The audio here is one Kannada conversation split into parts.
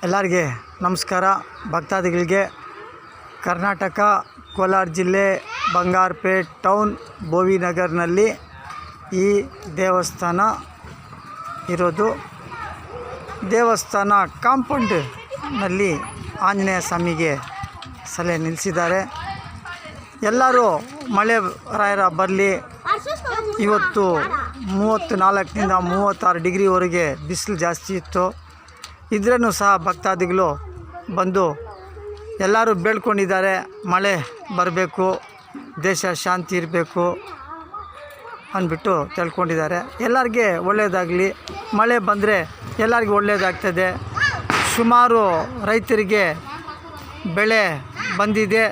ಎಲ್ಲರಿಗೆ ನಮಸ್ಕಾರ. ಭಕ್ತಾದಿಗಳಿಗೆ ಕರ್ನಾಟಕ ಕೋಲಾರ ಜಿಲ್ಲೆ ಬಂಗಾರಪೇಟ್ ಟೌನ್ ಬೋವಿನಗರ್ನಲ್ಲಿ ಈ ದೇವಸ್ಥಾನ ಇರೋದು. ದೇವಸ್ಥಾನ ಕಾಂಪೌಂಡ್ನಲ್ಲಿ ಆಂಜನೇಯ ಸ್ವಾಮಿಗೆ ಸಲಹೆ ನಿಲ್ಲಿಸಿದ್ದಾರೆ. ಎಲ್ಲರೂ ಮಳೆ ರಾಯರ ಬರಲಿ. ಇವತ್ತು 34ರಿಂದ 36 ಡಿಗ್ರಿವರೆಗೆ ಬಿಸಿಲು ಜಾಸ್ತಿ ಇತ್ತು. ಇದ್ರೂ ಸಹ ಭಕ್ತಾದಿಗಳು ಬಂದು ಎಲ್ಲರೂ ಬೇಡ್ಕೊಂಡಿದ್ದಾರೆ, ಮಳೆ ಬರಬೇಕು, ದೇಶ ಶಾಂತಿ ಇರಬೇಕು ಅಂದ್ಬಿಟ್ಟು ತಿಳ್ಕೊಂಡಿದ್ದಾರೆ. ಎಲ್ಲರಿಗೆ ಒಳ್ಳೆಯದಾಗಲಿ. ಮಳೆ ಬಂದರೆ ಎಲ್ಲರಿಗೂ ಒಳ್ಳೆಯದಾಗ್ತದೆ. ಸುಮಾರು ರೈತರಿಗೆ ಬೆಳೆ ಬಂದಿದೆ.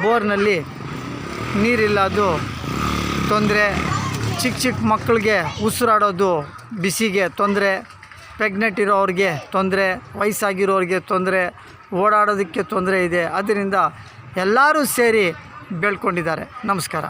ಬೋರ್ನಲ್ಲಿ ನೀರಿಲ್ಲದು ತೊಂದರೆ. ಚಿಕ್ಕ ಮಕ್ಕಳಿಗೆ ಉಸಿರಾಡೋದು ಬಿಸಿಗೆ ತೊಂದರೆ. ಪ್ರೆಗ್ನೆಂಟ್ ಇರೋರಿಗೆ ತೊಂದರೆ, ವಯಸ್ಸಾಗಿರೋರಿಗೆ ತೊಂದರೆ, ಓಡಾಡೋದಕ್ಕೆ ತೊಂದರೆ ಇದೆ. ಅದರಿಂದ ಎಲ್ಲರೂ ಸೇರಿ ಬೇಡ್ಕೊಂಡಿದ್ದಾರೆ. ನಮಸ್ಕಾರ.